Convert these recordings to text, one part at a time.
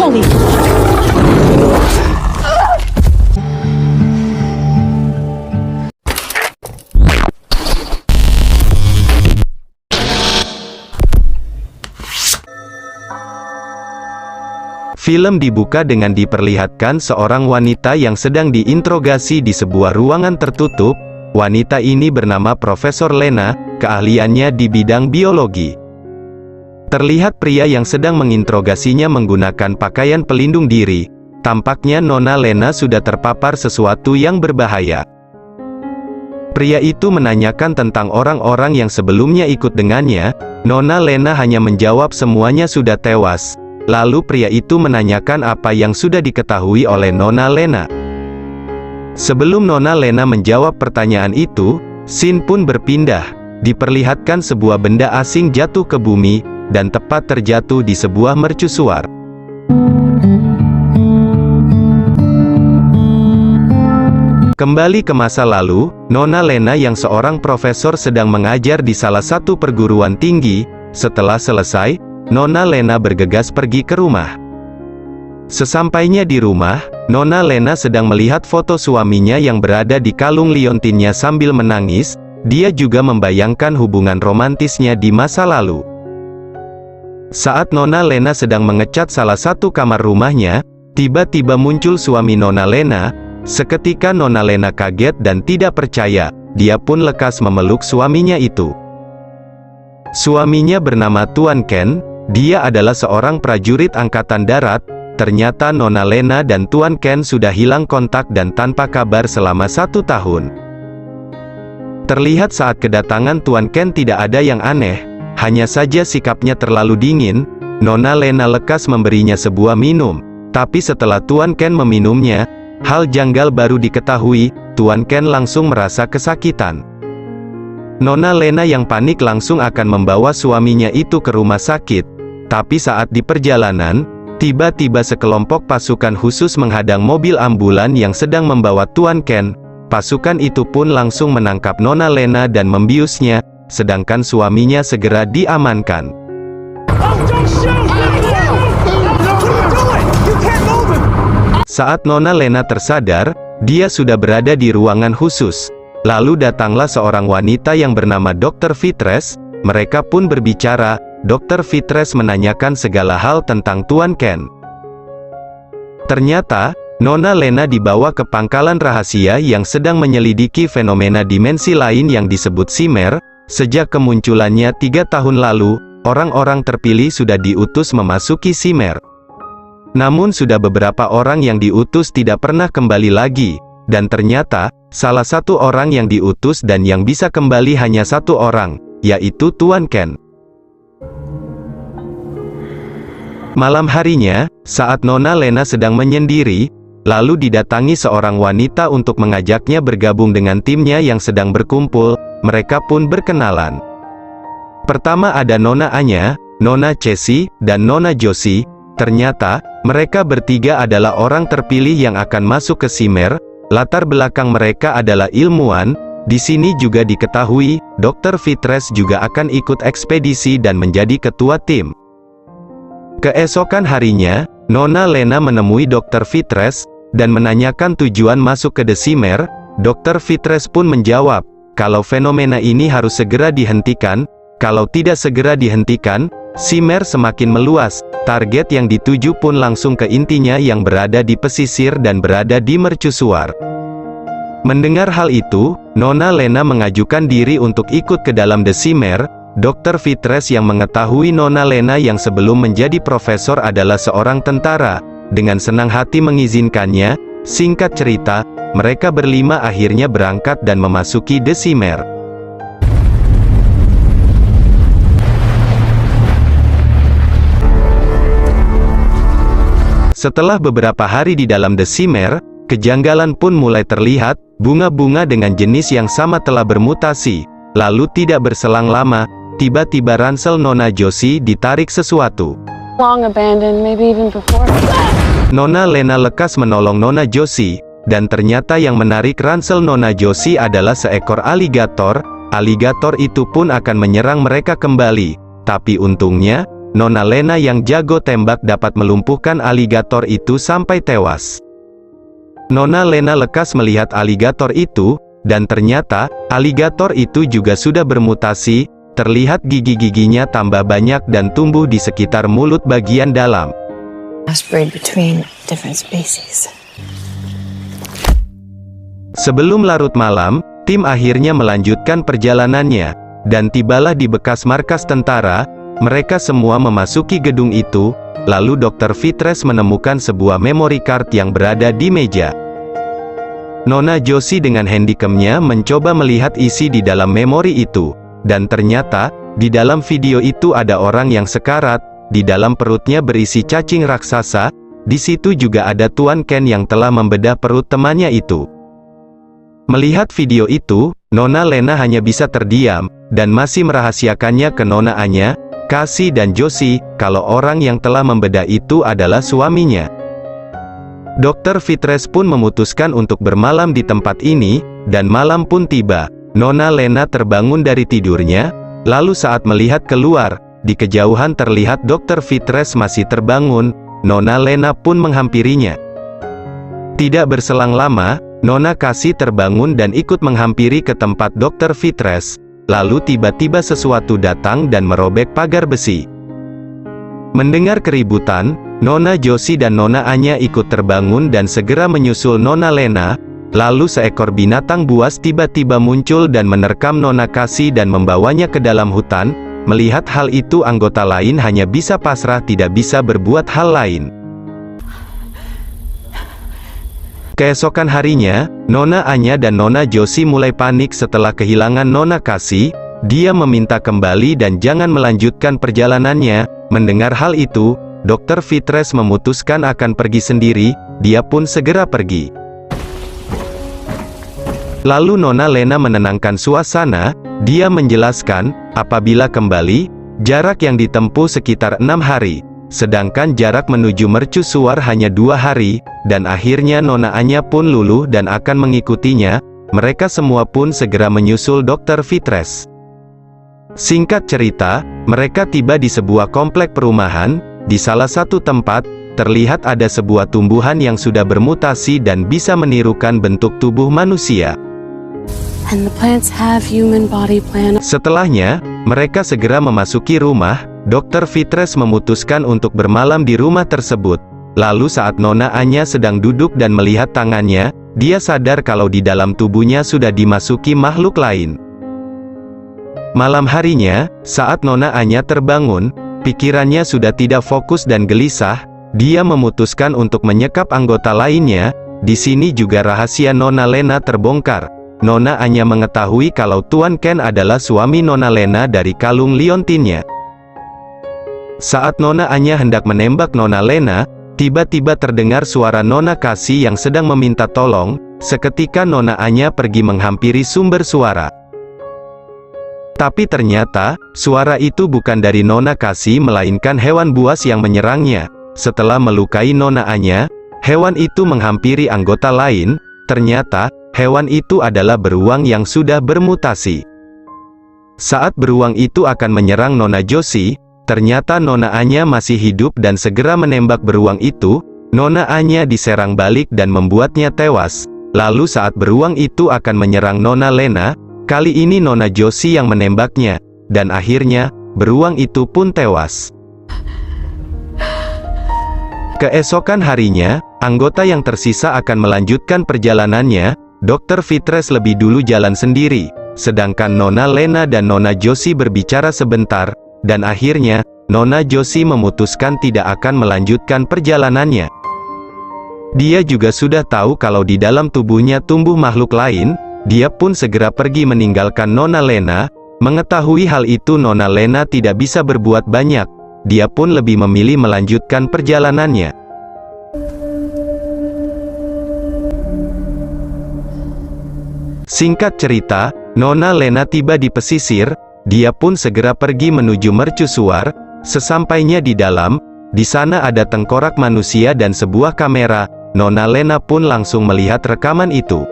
sekali. Film dibuka dengan diperlihatkan seorang wanita yang sedang diinterogasi di sebuah ruangan tertutup. Wanita ini bernama Profesor Lena, keahliannya di bidang biologi. Terlihat pria yang sedang menginterogasinya menggunakan pakaian pelindung diri. Tampaknya Nona Lena sudah terpapar sesuatu yang berbahaya. Pria itu menanyakan tentang orang-orang yang sebelumnya ikut dengannya. Nona Lena hanya menjawab semuanya sudah tewas. Lalu pria itu menanyakan apa yang sudah diketahui oleh Nona Lena. Sebelum Nona Lena menjawab pertanyaan itu, scene pun berpindah. Diperlihatkan sebuah benda asing jatuh ke bumi, dan tepat terjatuh di sebuah mercusuar. Kembali ke masa lalu, Nona Lena yang seorang profesor sedang mengajar di salah satu perguruan tinggi. Setelah selesai, Nona Lena bergegas pergi ke rumah. Sesampainya di rumah, Nona Lena sedang melihat foto suaminya yang berada di kalung liontinnya sambil menangis. Dia juga membayangkan hubungan romantisnya di masa lalu. Saat Nona Lena sedang mengecat salah satu kamar rumahnya, tiba-tiba muncul suami Nona Lena. Seketika Nona Lena kaget dan tidak percaya. Dia pun lekas memeluk suaminya itu. Suaminya bernama Tuan Ken. Dia adalah seorang prajurit angkatan darat. Ternyata Nona Lena dan Tuan Ken sudah hilang kontak dan tanpa kabar selama 1 tahun. Terlihat saat kedatangan Tuan Ken tidak ada yang aneh, hanya saja sikapnya terlalu dingin. Nona Lena lekas memberinya sebuah minum, tapi setelah Tuan Ken meminumnya, hal janggal baru diketahui. Tuan Ken langsung merasa kesakitan. Nona Lena yang panik langsung akan membawa suaminya itu ke rumah sakit. Tapi saat di perjalanan, tiba-tiba sekelompok pasukan khusus menghadang mobil ambulan yang sedang membawa Tuan Ken. Pasukan itu pun langsung menangkap Nona Lena dan membiusnya, sedangkan suaminya segera diamankan. Saat Nona Lena tersadar, dia sudah berada di ruangan khusus. Lalu datanglah seorang wanita yang bernama Dr. Fitres. Mereka pun berbicara. Dr. Fitres menanyakan segala hal tentang Tuan Ken. Ternyata, Nona Lena dibawa ke pangkalan rahasia yang sedang menyelidiki fenomena dimensi lain yang disebut Simer. Sejak kemunculannya 3 tahun lalu, orang-orang terpilih sudah diutus memasuki Simer. Namun sudah beberapa orang yang diutus tidak pernah kembali lagi. Dan ternyata, salah satu orang yang diutus dan yang bisa kembali hanya 1 orang, yaitu Tuan Ken. Malam harinya, saat Nona Lena sedang menyendiri, lalu didatangi seorang wanita untuk mengajaknya bergabung dengan timnya yang sedang berkumpul. Mereka pun berkenalan. Pertama ada Nona Anya, Nona Cesi, dan Nona Josie. Ternyata, mereka bertiga adalah orang terpilih yang akan masuk ke Simer. Latar belakang mereka adalah ilmuwan. Di sini juga diketahui, Dr. Fitres juga akan ikut ekspedisi dan menjadi ketua tim. Keesokan harinya, Nona Lena menemui Dr. Fitres, dan menanyakan tujuan masuk ke The Simer. Dr. Fitres pun menjawab, kalau fenomena ini harus segera dihentikan. Kalau tidak segera dihentikan, Simer semakin meluas. Target yang dituju pun langsung ke intinya yang berada di pesisir dan berada di mercusuar. Mendengar hal itu, Nona Lena mengajukan diri untuk ikut ke dalam The Simer. Dr. Fitres yang mengetahui Nona Lena yang sebelum menjadi profesor adalah seorang tentara, dengan senang hati mengizinkannya. Singkat cerita, mereka berlima akhirnya berangkat dan memasuki The Simer. Setelah beberapa hari di dalam The Simer, kejanggalan pun mulai terlihat. Bunga-bunga dengan jenis yang sama telah bermutasi. Lalu tidak berselang lama, tiba-tiba ransel Nona Josie ditarik sesuatu. Nona Lena lekas menolong Nona Josie, dan ternyata yang menarik ransel Nona Josie adalah seekor aligator. Aligator itu pun akan menyerang mereka kembali. Tapi untungnya, Nona Lena yang jago tembak dapat melumpuhkan aligator itu sampai tewas. Nona Lena lekas melihat aligator itu, dan ternyata, aligator itu juga sudah bermutasi, terlihat gigi-giginya tambah banyak dan tumbuh di sekitar mulut bagian dalam. Crossbreed between different species. Sebelum larut malam, tim akhirnya melanjutkan perjalanannya, dan tibalah di bekas markas tentara. Mereka semua memasuki gedung itu, lalu Dr. Fitres menemukan sebuah memory card yang berada di meja. Nona Josie dengan handicamnya mencoba melihat isi di dalam memori itu, dan ternyata, di dalam video itu ada orang yang sekarat, di dalam perutnya berisi cacing raksasa. Di situ juga ada Tuan Ken yang telah membedah perut temannya itu. Melihat video itu, Nona Lena hanya bisa terdiam, dan masih merahasiakannya ke Nona Anya, Cassie dan Josie, kalau orang yang telah membedah itu adalah suaminya. Dr. Fitres pun memutuskan untuk bermalam di tempat ini, dan malam pun tiba. Nona Lena terbangun dari tidurnya, lalu saat melihat keluar, di kejauhan terlihat Dr. Fitres masih terbangun. Nona Lena pun menghampirinya. Tidak berselang lama, Nona Cassie terbangun dan ikut menghampiri ke tempat Dr. Fitres. Lalu tiba-tiba sesuatu datang dan merobek pagar besi. Mendengar keributan, Nona Josie dan Nona Anya ikut terbangun dan segera menyusul Nona Lena. Lalu seekor binatang buas tiba-tiba muncul dan menerkam Nona Cassie dan membawanya ke dalam hutan. Melihat hal itu, anggota lain hanya bisa pasrah, tidak bisa berbuat hal lain. Keesokan harinya, Nona Anya dan Nona Josie mulai panik setelah kehilangan Nona Cassie. Dia meminta kembali dan jangan melanjutkan perjalanannya. Mendengar hal itu, Dr. Fitres memutuskan akan pergi sendiri. Dia pun segera pergi. Lalu Nona Lena menenangkan suasana. Dia menjelaskan, apabila kembali, jarak yang ditempuh sekitar 6 hari. Sedangkan jarak menuju mercusuar hanya 2 hari, dan akhirnya Nona Anya pun luluh dan akan mengikutinya. Mereka semua pun segera menyusul Dr. Fitres. Singkat cerita, mereka tiba di sebuah komplek perumahan. Di salah satu tempat, terlihat ada sebuah tumbuhan yang sudah bermutasi dan bisa menirukan bentuk tubuh manusia. And the plants have human body plan. Setelahnya, mereka segera memasuki rumah. Dr. Fitres memutuskan untuk bermalam di rumah tersebut. Lalu saat Nona Anya sedang duduk dan melihat tangannya, dia sadar kalau di dalam tubuhnya sudah dimasuki makhluk lain. Malam harinya, saat Nona Anya terbangun, pikirannya sudah tidak fokus dan gelisah. Dia memutuskan untuk menyekap anggota lainnya. Di sini juga rahasia Nona Lena terbongkar. Nona Anya mengetahui kalau Tuan Ken adalah suami Nona Lena dari kalung liontinnya. Saat Nona Anya hendak menembak Nona Lena, tiba-tiba terdengar suara Nona Cassie yang sedang meminta tolong. Seketika Nona Anya pergi menghampiri sumber suara. Tapi ternyata, suara itu bukan dari Nona Cassie melainkan hewan buas yang menyerangnya. Setelah melukai Nona Anya, hewan itu menghampiri anggota lain. Ternyata, hewan itu adalah beruang yang sudah bermutasi. Saat beruang itu akan menyerang Nona Josie, ternyata Nona Anya masih hidup dan segera menembak beruang itu. Nona Anya diserang balik dan membuatnya tewas. Lalu saat beruang itu akan menyerang Nona Lena, kali ini Nona Josie yang menembaknya, dan akhirnya, beruang itu pun tewas. Keesokan harinya, anggota yang tersisa akan melanjutkan perjalanannya. Dr. Fitres lebih dulu jalan sendiri, sedangkan Nona Lena dan Nona Josie berbicara sebentar, dan akhirnya, Nona Josie memutuskan tidak akan melanjutkan perjalanannya. Dia juga sudah tahu kalau di dalam tubuhnya tumbuh makhluk lain. Dia pun segera pergi meninggalkan Nona Lena. Mengetahui hal itu, Nona Lena tidak bisa berbuat banyak. Dia pun lebih memilih melanjutkan perjalanannya. Singkat cerita, Nona Lena tiba di pesisir. Dia pun segera pergi menuju mercusuar. Sesampainya di dalam, di sana ada tengkorak manusia dan sebuah kamera. Nona Lena pun langsung melihat rekaman itu.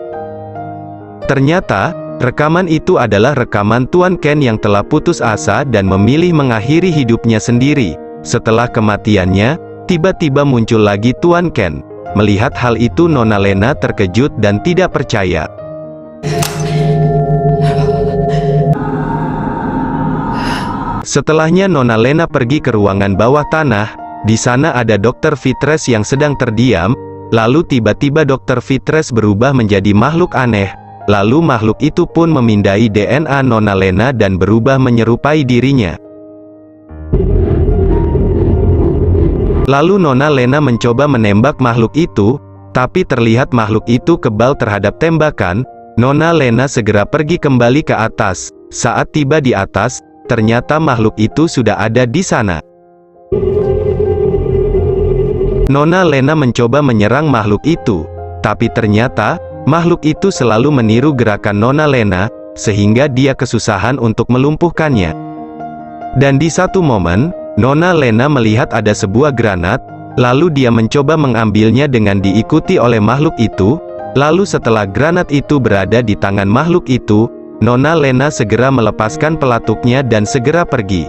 Ternyata, rekaman itu adalah rekaman Tuan Ken yang telah putus asa dan memilih mengakhiri hidupnya sendiri. Setelah kematiannya, tiba-tiba muncul lagi Tuan Ken. Melihat hal itu Nona Lena terkejut dan tidak percaya. Setelahnya Nona Lena pergi ke ruangan bawah tanah. Di sana ada Dr. Fitres yang sedang terdiam. Lalu tiba-tiba Dr. Fitres berubah menjadi makhluk aneh. Lalu makhluk itu pun memindai DNA Nona Lena dan berubah menyerupai dirinya. Lalu Nona Lena mencoba menembak makhluk itu, tapi terlihat makhluk itu kebal terhadap tembakan. Nona Lena segera pergi kembali ke atas. Saat tiba di atas, ternyata makhluk itu sudah ada di sana. Nona Lena mencoba menyerang makhluk itu, tapi ternyata, makhluk itu selalu meniru gerakan Nona Lena, sehingga dia kesusahan untuk melumpuhkannya. Dan di satu momen, Nona Lena melihat ada sebuah granat, lalu dia mencoba mengambilnya dengan diikuti oleh makhluk itu. Lalu setelah granat itu berada di tangan makhluk itu, Nona Lena segera melepaskan pelatuknya dan segera pergi.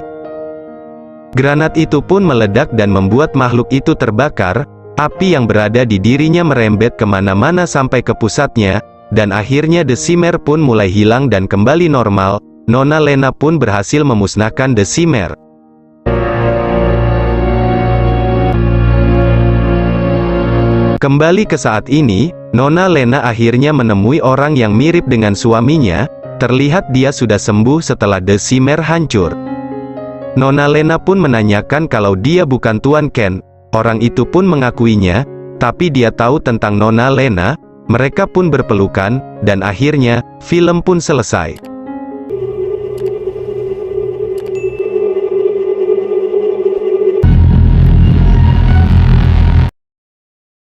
Granat itu pun meledak dan membuat makhluk itu terbakar. Api yang berada di dirinya merembet kemana-mana sampai ke pusatnya, dan akhirnya Deceimer pun mulai hilang dan kembali normal. Nona Lena pun berhasil memusnahkan Deceimer. Kembali ke saat ini, Nona Lena akhirnya menemui orang yang mirip dengan suaminya. Terlihat dia sudah sembuh setelah Deceimer hancur. Nona Lena pun menanyakan kalau dia bukan Tuan Ken. Orang itu pun mengakuinya, tapi dia tahu tentang Nona Lena. Mereka pun berpelukan, dan akhirnya, film pun selesai.